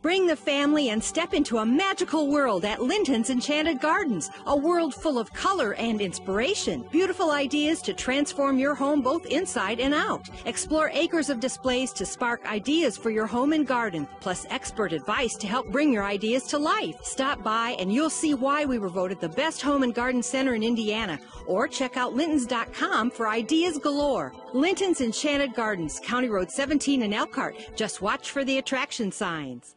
Bring the family and step into a magical world at Linton's Enchanted Gardens, a world full of color and inspiration. Beautiful ideas to transform your home both inside and out. Explore acres of displays to spark ideas for your home and garden, plus expert advice to help bring your ideas to life. Stop by and you'll see why we were voted the best home and garden center in Indiana, or check out lintons.com for ideas galore. Linton's Enchanted Gardens, County Road 17 in Elkhart. Just watch for the attraction signs.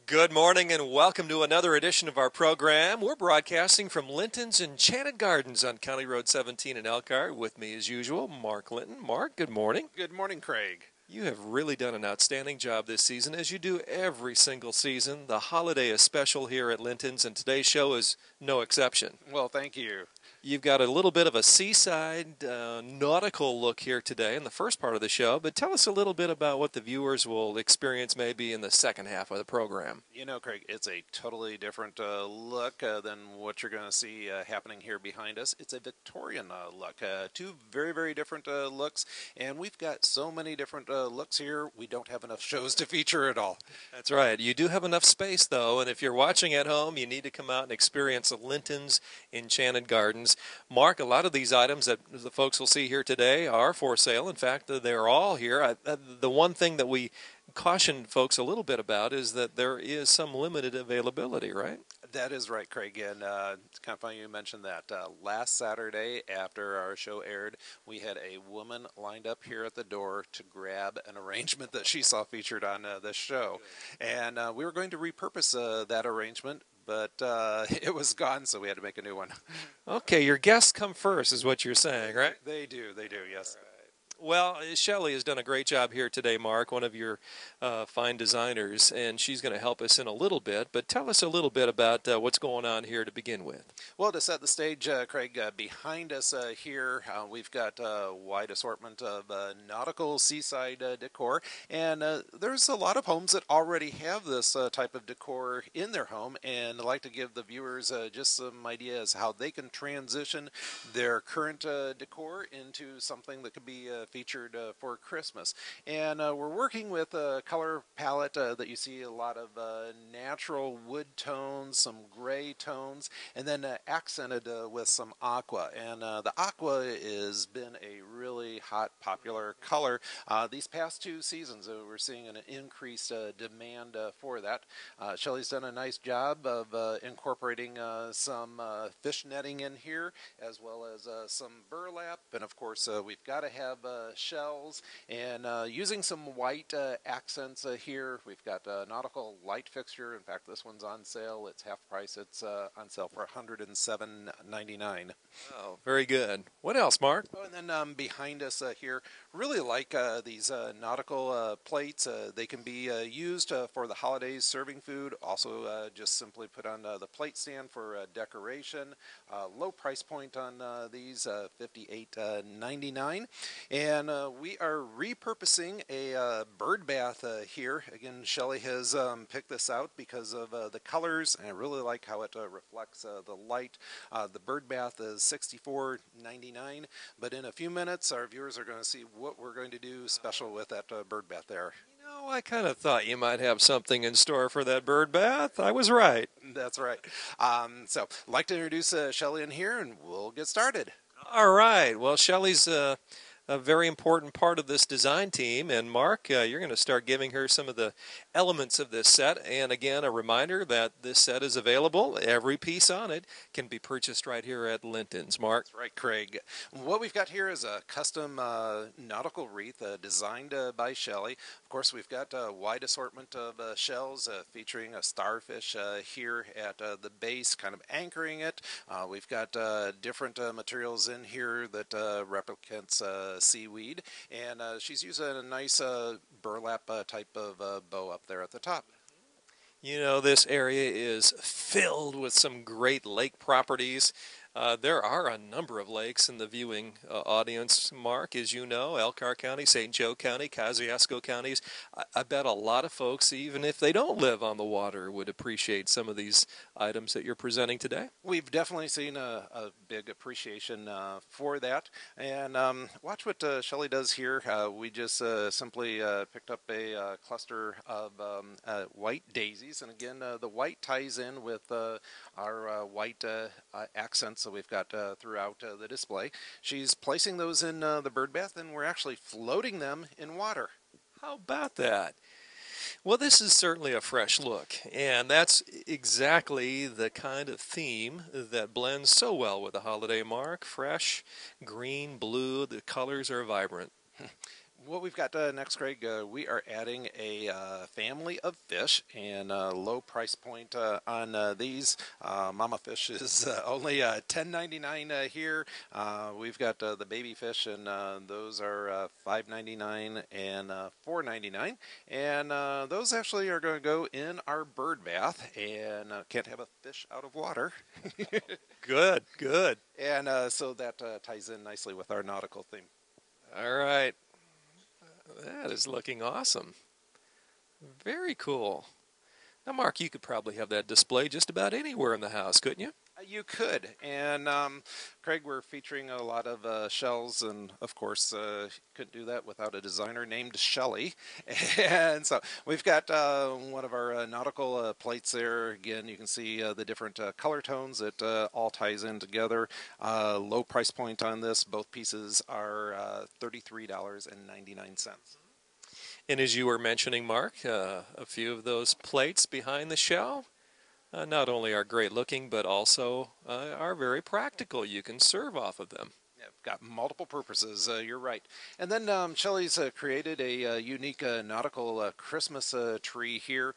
Good morning and welcome to another edition of our program. We're broadcasting from Linton's Enchanted Gardens on County Road 17 in Elkhart. With me as usual, Mark Linton. Mark, good morning. Good morning, Craig. You have really done an outstanding job this season, as you do every single season. The holiday is special here at Linton's, and today's show is no exception. Well, thank you. You've got a little bit of a seaside nautical look here today in the first part of the show, but tell us a little bit about what the viewers will experience maybe in the second half of the program. You know, Craig, it's a totally different look than what you're going to see happening here behind us. It's a Victorian look. Two very, very different looks, and we've got so many different looks here, we don't have enough shows to feature at all. That's right. You do have enough space, though, and if you're watching at home, you need to come out and experience Linton's Enchanted Gardens. Mark, a lot of these items that the folks will see here today are for sale. In fact, they're all here. The one thing that we caution folks a little bit about is that there is some limited availability, right? That is right, Craig, and it's kind of funny you mentioned that. Last Saturday, after our show aired, we had a woman lined up here at the door to grab an arrangement that she saw featured on this show, and we were going to repurpose that arrangement, but it was gone, so we had to make a new one. Okay, your guests come first is what you're saying, right? They do, yes. Well, Shelley has done a great job here today, Mark, one of your fine designers, and she's going to help us in a little bit. But tell us a little bit about what's going on here to begin with. Well, to set the stage, Craig, behind us here, we've got a wide assortment of nautical seaside decor, and there's a lot of homes that already have this type of decor in their home, and I'd like to give the viewers just some ideas how they can transition their current decor into something that could be featured for Christmas. And we're working with a color palette that you see a lot of natural wood tones, some gray tones, and then accented with some aqua. And the aqua has been a really hot, popular color. These past two seasons, we're seeing an increased demand for that. Shelley's done a nice job of incorporating some fish netting in here, as well as some burlap, and of course we've got to have shells, and using some white accents here. We've got a nautical light fixture. In fact, this one's on sale. It's half price. It's on sale for $107.99. Oh, very good. What else, Mark? Oh, and then behind us here, really like these nautical plates. They can be used for the holidays serving food. Also, just simply put on the plate stand for decoration. Low price point on these, $58.99. And we are repurposing a bird bath here. Again, Shelley has picked this out because of the colors, and I really like how it reflects the light. The bird bath is $64.99, but in a few minutes, our viewers are going to see what we're going to do special with that bird bath there. You know, I kind of thought you might have something in store for that bird bath. I was right. That's right. So, I'd like to introduce Shelley in here, and we'll get started. All right. Well, Shelley's a very important part of this design team, and Mark, you're going to start giving her some of the elements of this set. And again, a reminder that this set is available. Every piece on it can be purchased right here at Linton's. Mark? That's right, Craig. What we've got here is a custom nautical wreath designed by Shelley. Of course, we've got a wide assortment of shells featuring a starfish here at the base, kind of anchoring it. We've got different materials in here that replicates seaweed, and she's using a nice burlap type of bow up there at the top. You know, this area is filled with some great lake properties. There are a number of lakes in the viewing audience, Mark, as you know, Elkhart County, St. Joe County, Kosciuszko counties. I bet a lot of folks, even if they don't live on the water, would appreciate some of these items that you're presenting today. We've definitely seen a big appreciation for that. And watch what Shelley does here. We just simply picked up a cluster of white daisies. And again, the white ties in with our white accents that we've got throughout the display. She's placing those in the bird bath, and we're actually floating them in water. How about that? Well, this is certainly a fresh look, and that's exactly the kind of theme that blends so well with the holiday, Mark. Fresh, green, blue, the colors are vibrant. What we've got next, Craig, we are adding a family of fish, and low price point on these. Mama fish is only $10.99 here. We've got the baby fish, and those are $5.99 and $4.99. And those actually are going to go in our bird bath, and can't have a fish out of water. Good, good. And so that ties in nicely with our nautical theme. All right. That is looking awesome. Very cool. Now, Mark, you could probably have that display just about anywhere in the house, couldn't you? You could. And Craig, we're featuring a lot of shells, and of course, couldn't do that without a designer named Shelley. And so we've got one of our nautical plates there. Again, you can see the different color tones. It all ties in together. Low price point on this. Both pieces are $33.99. And as you were mentioning, Mark, a few of those plates behind the shell not only are great looking, but also are very practical. You can serve off of them. Yeah, got multiple purposes. You're right. And then Shelley's created a unique nautical Christmas tree here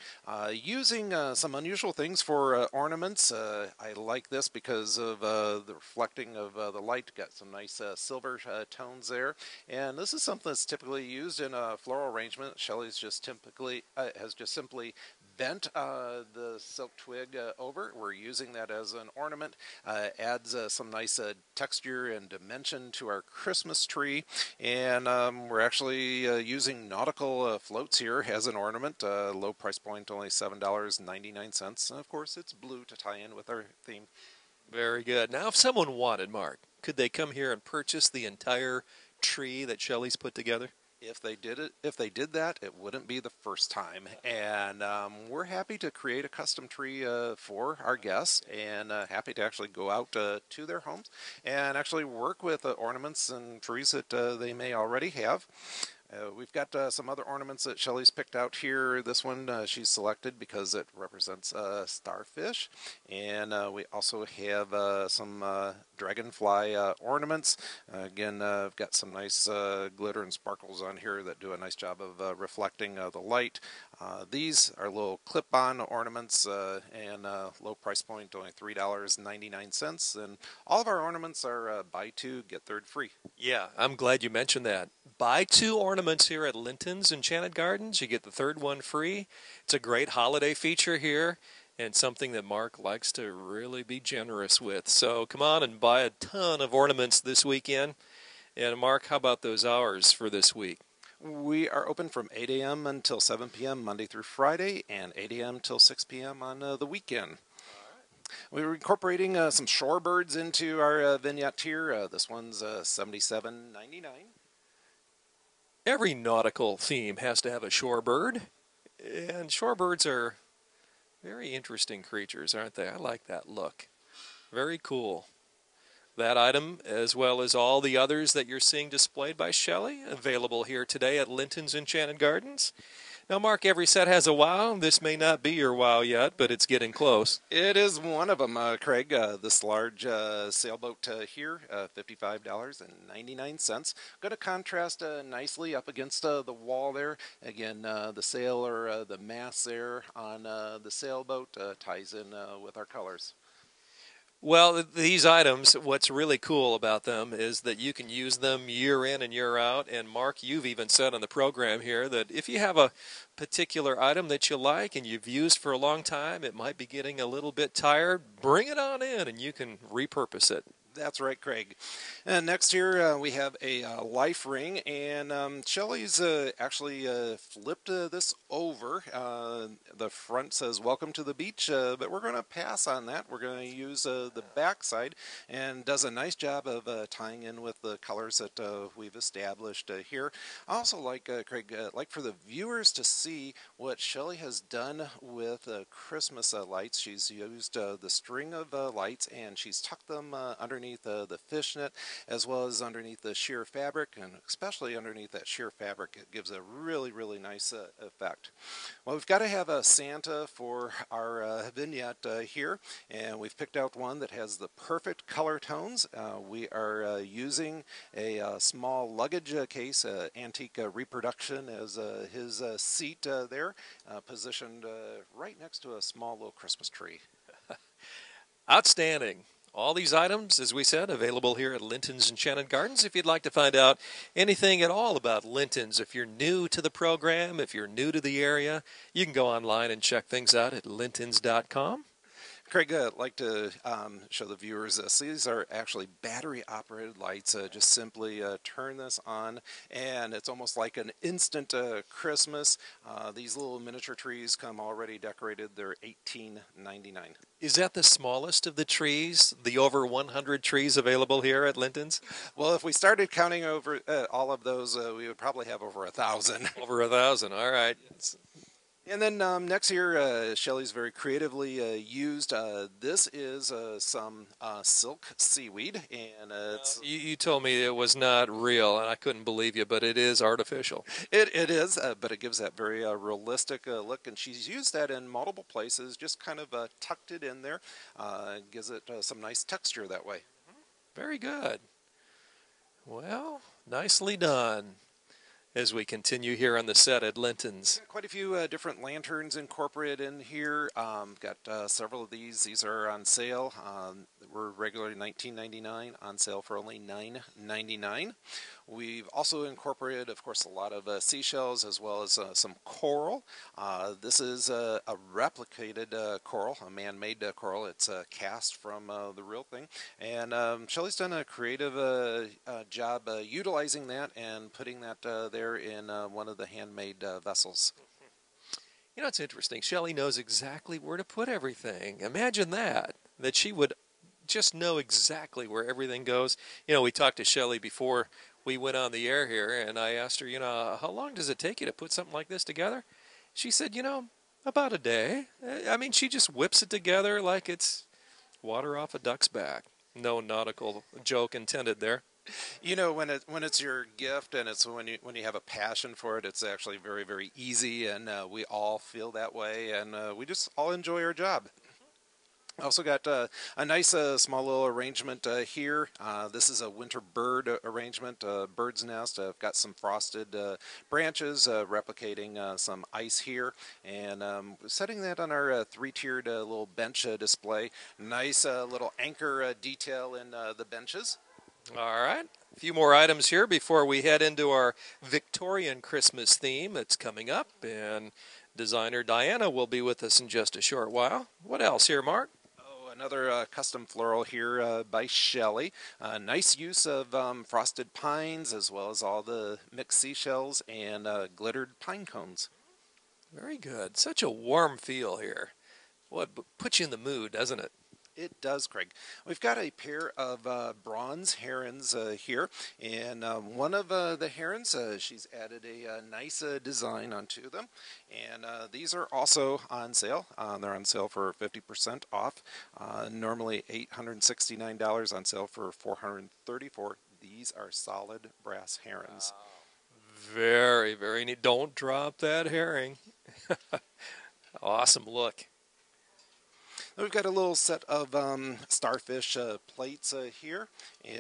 using some unusual things for ornaments. I like this because of the reflecting of the light. Got some nice silver tones there. And this is something that's typically used in a floral arrangement. Shelley's just typically has just simply bent the silk twig over. We're using that as an ornament. Adds some nice texture and dimension to our Christmas tree. And we're actually using nautical floats here as an ornament. Low price point, only $7.99. And of course, it's blue to tie in with our theme. Very good. Now, if someone wanted, Mark, could they come here and purchase the entire tree that Shelley's put together? If they did that, it wouldn't be the first time. And we're happy to create a custom tree for our guests, and happy to actually go out to their homes and actually work with ornaments and trees that they may already have. We've got some other ornaments that Shelley's picked out here. This one she's selected because it represents starfish. And we also have some dragonfly ornaments. Again, I've got some nice glitter and sparkles on here that do a nice job of reflecting the light. These are little clip-on ornaments and low price point, only $3.99. And all of our ornaments are buy two, get third free. Yeah, I'm glad you mentioned that. Buy two ornaments here at Linton's Enchanted Gardens. You get the third one free. It's a great holiday feature here and something that Mark likes to really be generous with. So come on and buy a ton of ornaments this weekend. And Mark, how about those hours for this week? We are open from 8 a.m. until 7 p.m. Monday through Friday, and 8 a.m. till 6 p.m. on the weekend. We're incorporating some shorebirds into our vignette here. This one's $77.99. Every nautical theme has to have a shorebird, and shorebirds are very interesting creatures, aren't they? I like that look. Very cool. That item, as well as all the others that you're seeing displayed by Shelley, available here today at Linton's Enchanted Gardens. Now, Mark, every set has a wow. This may not be your wow yet, but it's getting close. It is one of them, Craig. This large sailboat here, $55.99. Going to contrast nicely up against the wall there. Again, the sail or the mast there on the sailboat ties in with our colors. Well, these items, what's really cool about them is that you can use them year in and year out. And Mark, you've even said on the program here that if you have a particular item that you like and you've used for a long time, it might be getting a little bit tired, bring it on in and you can repurpose it. That's right, Craig. And next here we have a life ring, and Shelley's actually flipped this over. The front says "Welcome to the beach," but we're going to pass on that. We're going to use the back side, and does a nice job of tying in with the colors that we've established here. I also like, Craig, like for the viewers to see what Shelley has done with Christmas lights. She's used the string of lights, and she's tucked them underneath the fishnet, as well as underneath the sheer fabric, and especially underneath that sheer fabric. It gives a really, really nice effect. Well, we've got to have a Santa for our vignette here, and we've picked out one that has the perfect color tones. We are using a small luggage case, antique reproduction, as his seat there, positioned right next to a small little Christmas tree. Outstanding. All these items, as we said, available here at Linton's Enchanted Gardens. If you'd like to find out anything at all about Linton's, if you're new to the program, if you're new to the area, you can go online and check things out at lintons.com. Craig, I'd like to show the viewers this. These are actually battery-operated lights. Just simply turn this on, and it's almost like an instant Christmas. These little miniature trees come already decorated. They're $18.99. Is that the smallest of the trees, the over 100 trees available here at Linton's? Well, if we started counting over all of those, we would probably have over 1,000. Over 1,000, all right. And then next here, Shelley's very creatively used. This is some silk seaweed, and it's... You told me it was not real, and I couldn't believe you, but it is artificial. It is, but it gives that very realistic look, and she's used that in multiple places, just kind of tucked it in there. Gives it some nice texture that way. Very good. Well, nicely done. As we continue here on the set at Linton's. Quite a few different lanterns incorporated in here. Got several of these. These are on sale. We're regularly $19.99, on sale for only $9.99. We've also incorporated, of course, a lot of seashells, as well as some coral. This is a replicated coral, a man-made coral. It's cast from the real thing. And Shelley's done a creative job utilizing that and putting that there in one of the handmade vessels. You know, it's interesting. Shelley knows exactly where to put everything. Imagine that she would just know exactly where everything goes. You know, we talked to Shelley before we went on the air here, and I asked her, you know, how long does it take you to put something like this together? She said, you know, about a day. I mean, she just whips it together like it's water off a duck's back. No nautical joke intended there. You know, when it's your gift, and it's when you have a passion for it, it's actually very, very easy, and we all feel that way, and we just all enjoy our job. I also got a nice small little arrangement here. This is a winter bird arrangement, bird's nest. I've got some frosted branches replicating some ice here, and setting that on our three-tiered little bench display. Nice little anchor detail in the benches. All right. A few more items here before we head into our Victorian Christmas theme that's coming up, and designer Diana will be with us in just a short while. What else here, Mark? Another custom floral here by Shelley. Nice use of frosted pines, as well as all the mixed seashells and glittered pine cones. Very good. Such a warm feel here. What puts you in the mood, doesn't it? It does, Craig. We've got a pair of bronze herons here, and one of the herons, she's added a nice design onto them, and these are also on sale. They're on sale for 50% off. Normally $869, on sale for $434. These are solid brass herons. Very, very neat. Don't drop that herring. Awesome look. We've got a little set of starfish plates here,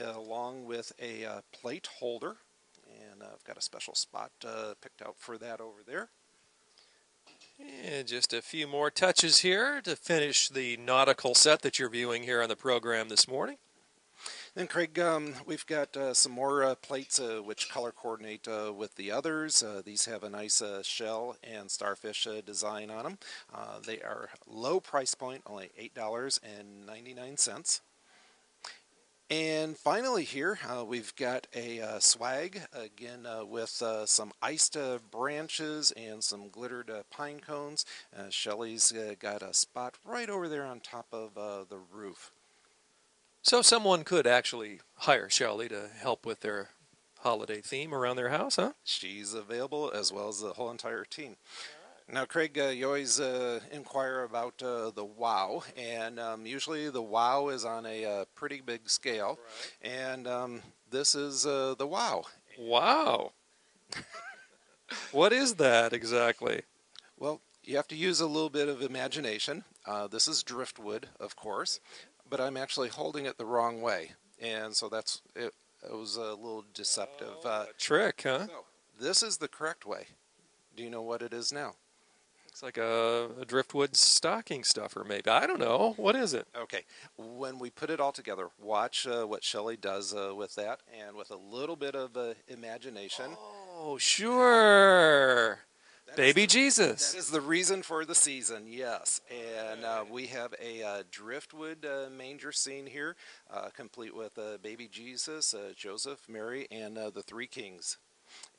along with a plate holder, and I've got a special spot picked out for that over there. And just a few more touches here to finish the nautical set that you're viewing here on the program this morning. Then, Craig, we've got some more plates which color coordinate with the others. These have a nice shell and starfish design on them. They are low price point, only $8.99. And finally here, we've got a swag, again with some iced branches and some glittered pine cones. Shelly's got a spot right over there on top of the roof. So someone could actually hire Shelley to help with their holiday theme around their house, huh? She's available as well as the whole entire team. Now, Craig, you always inquire about the wow, and usually the wow is on a pretty big scale, right. And this is the wow. Wow. What is that exactly? Well, you have to use a little bit of imagination. This is driftwood, of course, but I'm actually holding it the wrong way, and so that's it. It was a little deceptive. A trick, huh? So this is the correct way. Do you know what it is now? It's like a driftwood stocking stuffer, maybe. I don't know. What is it? Okay. When we put it all together, watch what Shelley does with that, and with a little bit of imagination. Oh, sure. Baby Jesus. That is the reason for the season, yes. And we have a driftwood manger scene here, complete with baby Jesus, Joseph, Mary, and the three kings.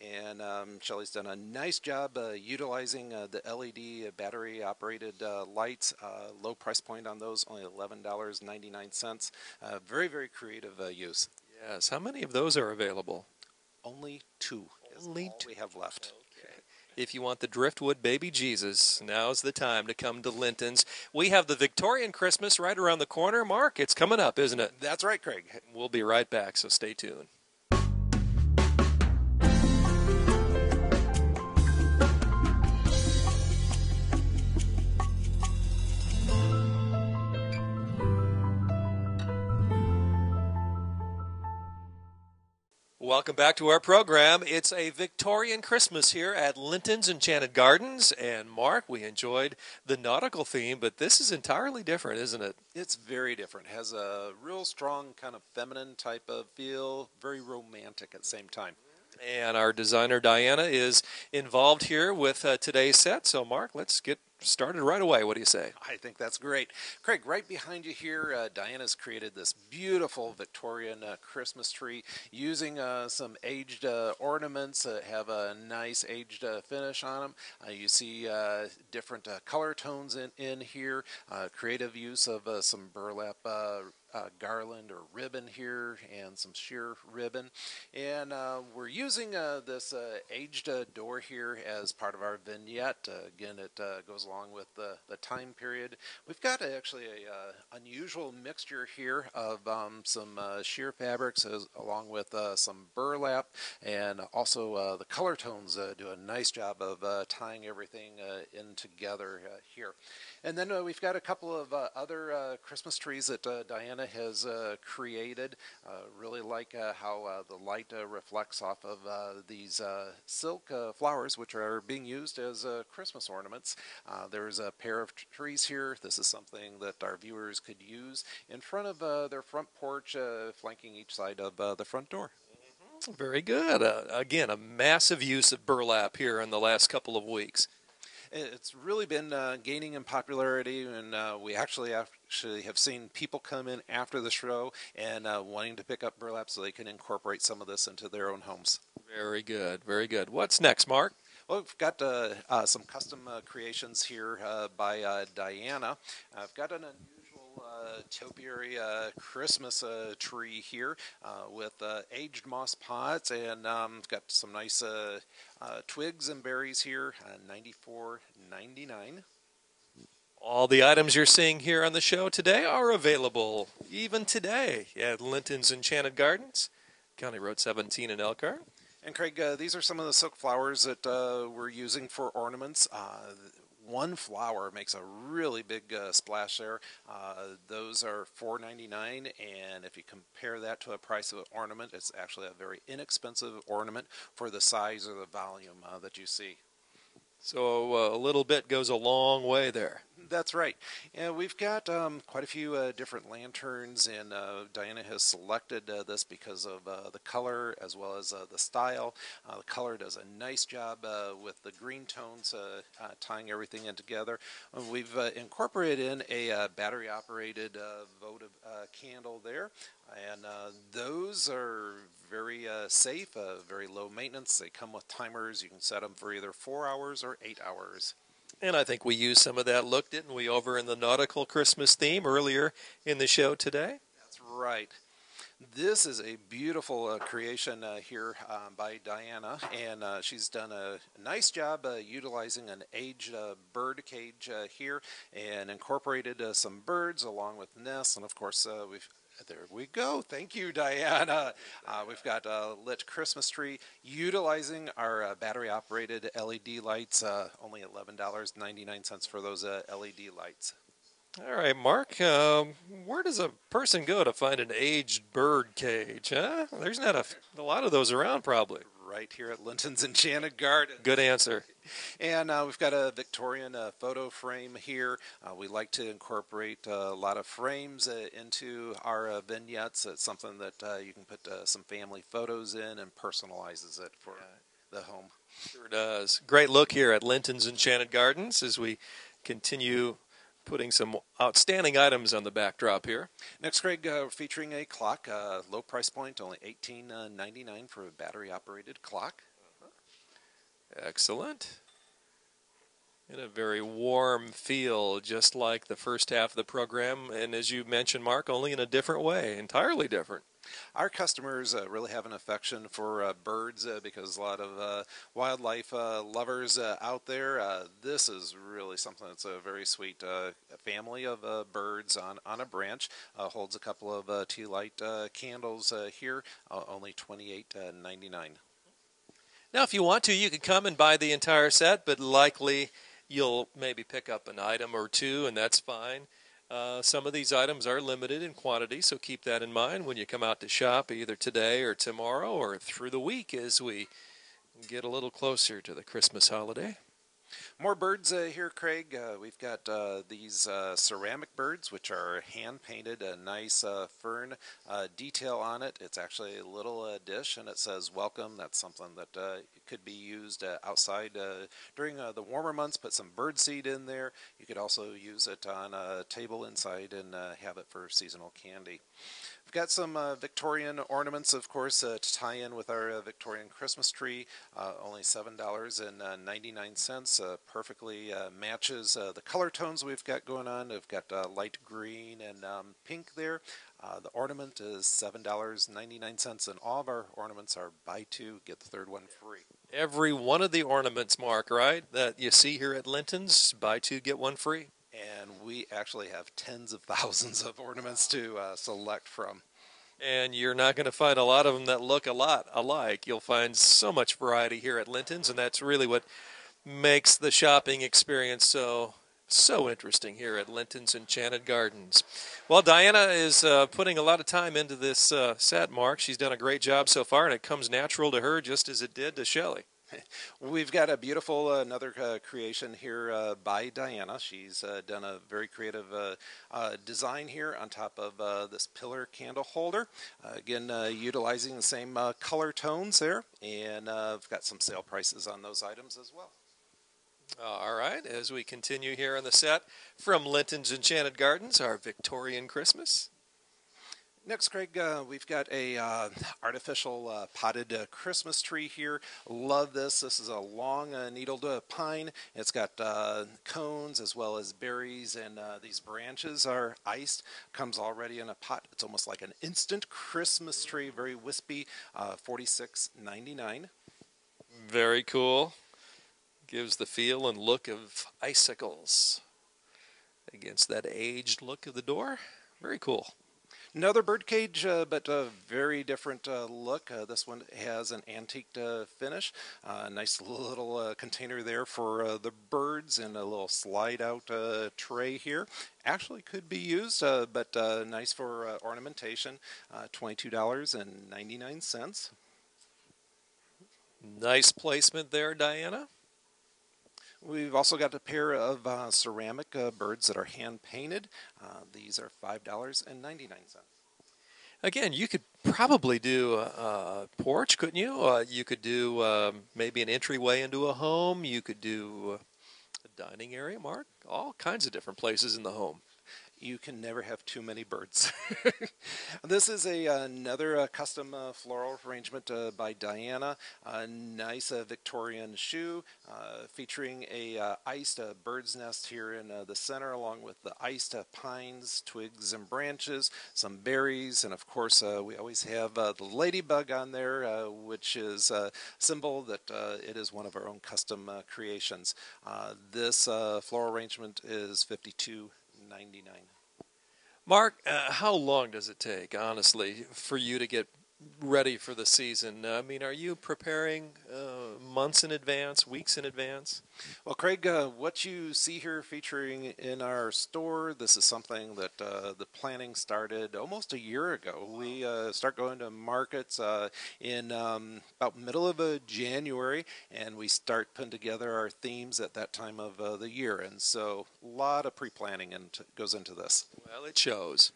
And Shelley's done a nice job utilizing the LED battery-operated lights. Low price point on those, only $11.99. Very, very creative use. Yes. How many of those are available? Only two. Only two. We have left. Okay. If you want the driftwood baby Jesus, now's the time to come to Linton's. We have the Victorian Christmas right around the corner. Mark, it's coming up, isn't it? That's right, Craig. We'll be right back, so stay tuned. Welcome back to our program. It's a Victorian Christmas here at Linton's Enchanted Gardens. And Mark, we enjoyed the nautical theme, but this is entirely different, isn't it? It's very different. It has a real strong kind of feminine type of feel, very romantic at the same time. And our designer Diana is involved here with today's set. So Mark, let's get started right away. What do you say? I think that's great. Craig, right behind you here, Diana's created this beautiful Victorian Christmas tree using some aged ornaments that have a nice aged finish on them. You see different color tones in here, creative use of some burlap garland or ribbon here and some sheer ribbon. And we're using this aged door here as part of our vignette. Again, it goes along with the time period. We've got actually a unusual mixture here of some sheer fabrics along with some burlap, and also the color tones do a nice job of tying everything in together here. And then we've got a couple of other Christmas trees that Diana has created. Really like how the light reflects off of these silk flowers, which are being used as Christmas ornaments. There's a pair of trees here. This is something that our viewers could use in front of their front porch, flanking each side of the front door. Very good. Again, a massive use of burlap here in the last couple of weeks. It's really been gaining in popularity, and we actually have seen people come in after the show and wanting to pick up burlap so they can incorporate some of this into their own homes. Very good, very good. What's next, Mark? Well, we've got some custom creations here by Diana. I've got an unusual topiary Christmas tree here with aged moss pods, and got some nice twigs and berries here, $94.99. All the items you're seeing here on the show today are available even today at Linton's Enchanted Gardens, County Road 17 in Elkhart. And Craig, these are some of the silk flowers that we're using for ornaments. One flower makes a really big splash there. Those are $4.99, and if you compare that to a price of an ornament, it's actually a very inexpensive ornament for the size or the volume that you see. So a little bit goes a long way there. That's right. And we've got quite a few different lanterns, and Diana has selected this because of the color as well as the style. The color does a nice job with the green tones tying everything in together. We've incorporated in a battery-operated votive candle there, and those are very safe, very low maintenance. They come with timers. You can set them for either 4 hours or 8 hours. And I think we used some of that look, didn't we, over in the nautical Christmas theme earlier in the show today? That's right. This is a beautiful creation here by Diana, and she's done a nice job utilizing an aged bird cage here and incorporated some birds along with nests, and of course there we go. Thank you, Diana. We've got a lit Christmas tree utilizing our battery-operated LED lights, only $11.99 for those LED lights. All right, Mark, where does a person go to find an aged bird cage, huh? There's not a lot of those around, probably. Right here at Linton's Enchanted Garden. Good answer. And we've got a Victorian photo frame here. We like to incorporate a lot of frames into our vignettes. It's something that you can put some family photos in and personalizes it for the home. Sure does. Great look here at Linton's Enchanted Gardens as we continue putting some outstanding items on the backdrop here. Next, Craig, featuring a clock, low price point, only $18.99 for a battery-operated clock. Excellent. In a very warm feel, just like the first half of the program, and as you mentioned, Mark, only in a different way, entirely different. Our customers really have an affection for birds because a lot of wildlife lovers out there. This is really something that's a very sweet family of birds on a branch. Holds a couple of tea light candles here, only $28.99. Now, if you want to, you could come and buy the entire set, but likely you'll maybe pick up an item or two, and that's fine. Some of these items are limited in quantity, so keep that in mind when you come out to shop either today or tomorrow or through the week as we get a little closer to the Christmas holiday. More birds here, Craig. We've got these ceramic birds, which are hand-painted, a nice fern detail on it. It's actually a little dish, and it says welcome. That's something that could be used outside during the warmer months. Put some bird seed in there. You could also use it on a table inside and have it for seasonal candy. We've got some Victorian ornaments, of course, to tie in with our Victorian Christmas tree. Only $7.99. Perfectly matches the color tones we've got going on. We've got light green and pink there. The ornament is $7.99, and all of our ornaments are buy two, get the third one free. Every one of the ornaments, Mark, right, that you see here at Linton's, buy two, get one free. And we actually have tens of thousands of ornaments to select from. And you're not going to find a lot of them that look a lot alike. You'll find so much variety here at Linton's, and that's really what makes the shopping experience so interesting here at Linton's Enchanted Gardens. Well, Diana is putting a lot of time into this set, Mark. She's done a great job so far, and it comes natural to her just as it did to Shelley. We've got a beautiful another creation here by Diana. She's done a very creative design here on top of this pillar candle holder. Again, utilizing the same color tones there, and I've got some sale prices on those items as well. All right, as we continue here on the set from Linton's Enchanted Gardens, our Victorian Christmas. Next, Craig, we've got a artificial potted Christmas tree here. Love this. This is a long needled pine. It's got cones as well as berries, and these branches are iced. Comes already in a pot. It's almost like an instant Christmas tree. Very wispy. $46.99. Very cool. Gives the feel and look of icicles against that aged look of the door. Very cool. Another bird cage, but a very different look. This one has an antique finish. Nice little container there for the birds and a little slide-out tray here. Actually could be used, but nice for ornamentation. $22.99. Nice placement there, Diana. We've also got a pair of ceramic birds that are hand painted. These are $5.99. Again, you could probably do a porch, couldn't you? You could do maybe an entryway into a home. You could do a dining area, Mark. All kinds of different places in the home. You can never have too many birds. This is another custom floral arrangement by Diana. A nice Victorian shoe featuring a iced bird's nest here in the center, along with the iced pines, twigs, and branches, some berries, and of course we always have the ladybug on there, which is a symbol that it is one of our own custom creations. This floral arrangement is $52.99. Mark, how long does it take, honestly, for you to get ready for the season? I mean, are you preparing months in advance, weeks in advance? Well, Craig, what you see here featuring in our store, this is something that the planning started almost a year ago. We start going to markets in about middle of January, and we start putting together our themes at that time of the year. And so a lot of pre-planning goes into this. Well, it shows.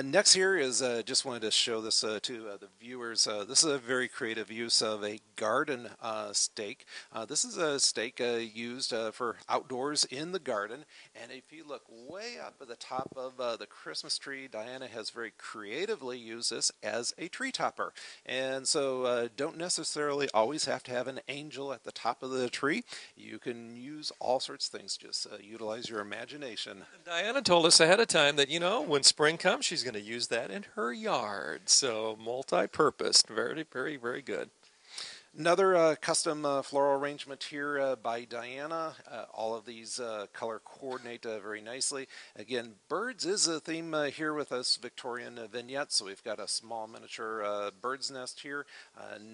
Next here is, just wanted to show this to the viewers. This is a very creative use of a garden stake. This is a stake used for outdoors in the garden, and if you look way up at the top of the Christmas tree, Diana has very creatively used this as a tree topper. And so don't necessarily always have to have an angel at the top of the tree. You can use all sorts of things. Just utilize your imagination. Diana told us ahead of time that, you know, when spring comes, she's going to use that in her yard. So multi-purpose. Very, very, very good. Another custom floral arrangement here by Diana. All of these color coordinate very nicely. Again, birds is a theme here with us Victorian vignette. So we've got a small miniature bird's nest here.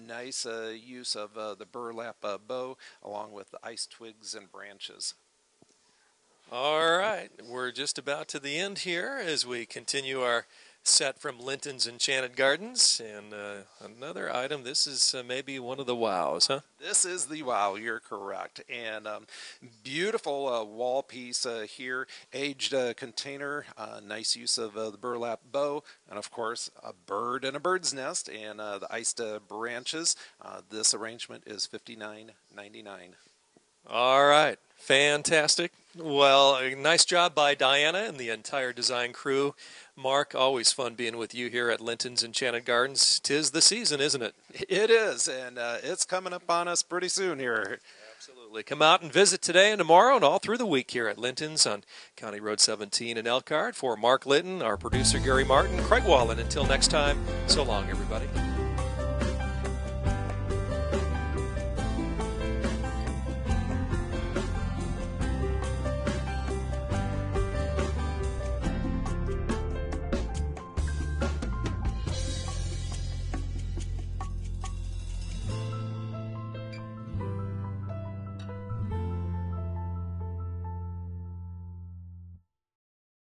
Nice use of the burlap bow along with the ice twigs and branches. All right, we're just about to the end here as we continue our set from Linton's Enchanted Gardens. And another item, this is maybe one of the wows, huh? This is the wow, you're correct. And beautiful wall piece here, aged container, nice use of the burlap bow, and of course a bird and a bird's nest, and the iced branches. This arrangement is $59.99. All right, fantastic. Well, nice job by Diana and the entire design crew. Mark, always fun being with you here at Linton's Enchanted Gardens. 'Tis the season, isn't it? It is, and it's coming up on us pretty soon here. Absolutely. Come out and visit today and tomorrow and all through the week here at Linton's on County Road 17 in Elkhart. For Mark Linton, our producer Gary Martin, Craig Wallen. Until next time, so long, everybody.